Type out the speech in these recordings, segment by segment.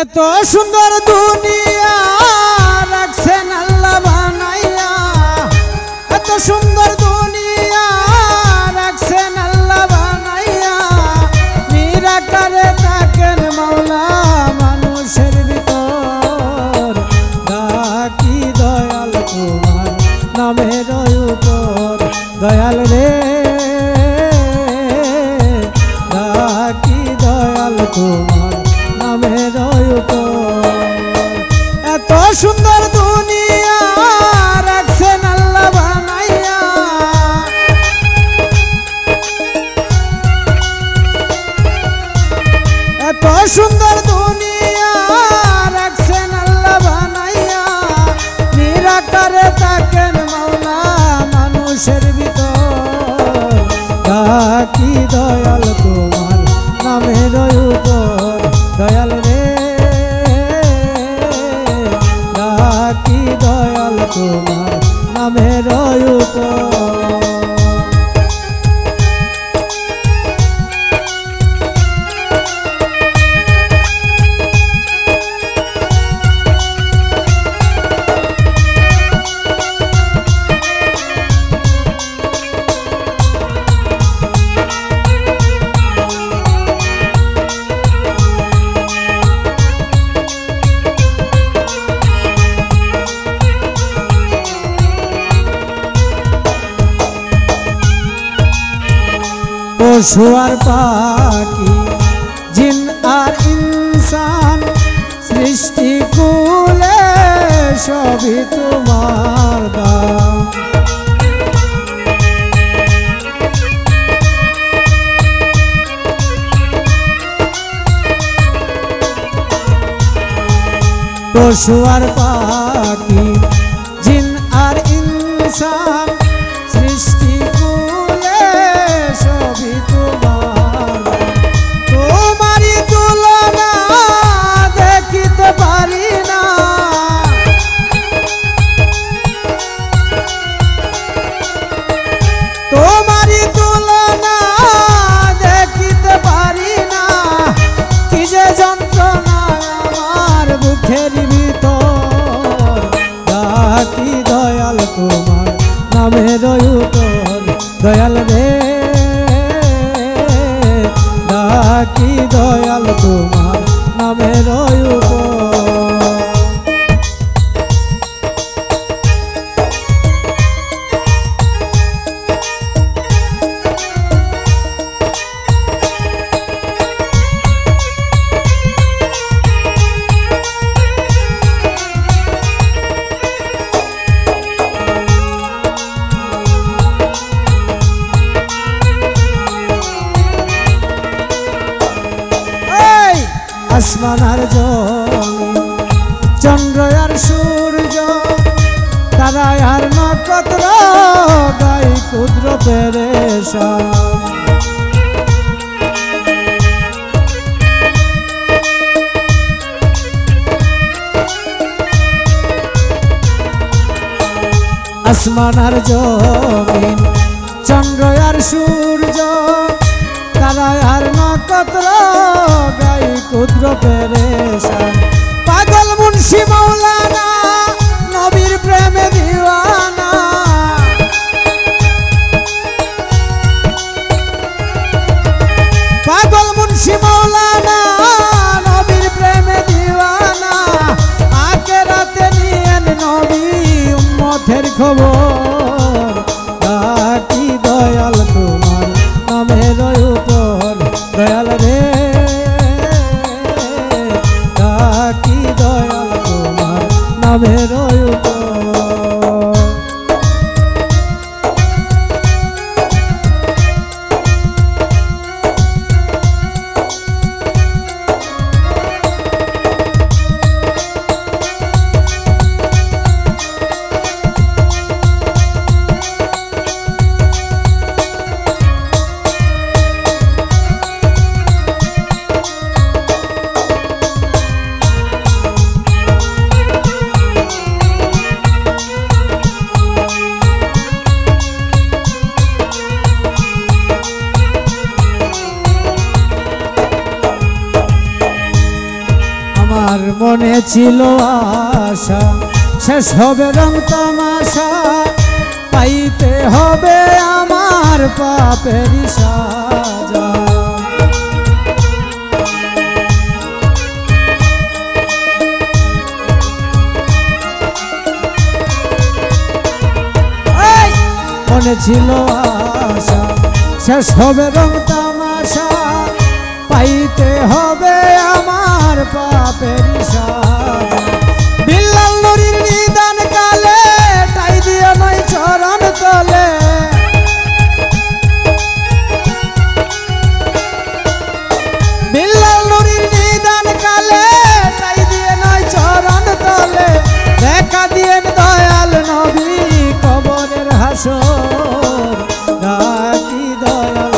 এত সুন্দর দুনিয়া রাখছেন আল্লাহ বানাইয়া, এত সুন্দর দুনিয়া রাখছেন আল্লাহ বানাইয়া। নিরাকারে থাকেন মাওলা মানুষের ভিতর, ডাকি দয়াল তোমার নামের উপর। দয়াল রে ডাকি দয়াল তোমার নামের উপর। এত সুন্দর দুনিয়া রাখছেন আল্লাহ বানাইয়া, এত সুন্দর দুনিয়া রাখছেন আল্লাহ বানাইয়া। নিরাকারে থাকেন মাওলা মানুষের ভিতর, ডাকি দয়াল তোমার নামের উপর। দয়াল রে ডাকি দয়াল তোমার নামের উপর। পশু আর পাখি জিন আর ইনসান সৃষ্টি কুলে সবই তোমার দান। পশু আর পাখি জিন আর ইনসান সৃষ্টি কুলে সবই তোমার। তোমারই তুলনা দেখিতে পারি না, তোমারই তুলনা দেখিতে পারি না। কি যে যন্ত্রণা আমার বুকের ভিতর, ডাকি দয়াল তোমার নামের উপর। দয়াল রে ডাকি দয়াল তোমার নামের উপর। আসমান আর জমিন, চন্দ্র আর সূর্য, তারা আর নক্ষত্র, গাই ক্ষুদ্র পেরেশান। আসমান আর জমিন, চন্দ্র আর সূর্য, তারা আর নক্ষত্র, গাই ক্ষুদ্র পেরেশান। পাগল মুন্সি মাওলানা নবীর প্রেমে দিওয়ানা, পাগল মুন্সি মাওলানা নবীর প্রেমে দিওয়ানা। আখিরাতে নিয়েন নবী উম্মতের খবর, ডাকি দয়াল তোমার নামের উপর। দয়াল রে আমার মনে ছিল আশা শেষ হবে রং তামাশা পাইতে হবে আমার পাপেরই সাজা মনে ছিল আশা শেষ হবে রং তামাশা পাইতে হবে আমার পাপের সাজা বিল্লাল নুরির নিদান কালে টাই দিয়ে নয় চরণ তলে বিল্লাল নুরির নিদান কালে টাই দিয়ে নয় চরণ তলে দেখা দিয়েন দয়াল নবী কবরের হাসর ডাকি দয়াল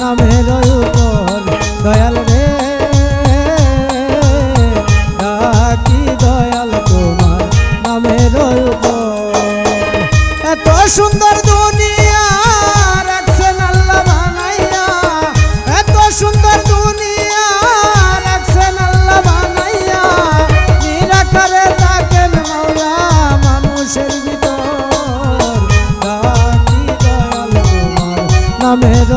নামের উপর দয়াল রে ডাকি দয়াল তোমার নামের উপর এত সুন্দর দুনিয়া রাখছেন আল্লাহ বানাইয়া এত সুন্দর দুনিয়া রাখছেন আল্লাহ বানাইয়া নিরাকারে থাকেন মাওলা মানুষের ভিতর ডাকি দয়াল তোমার নামের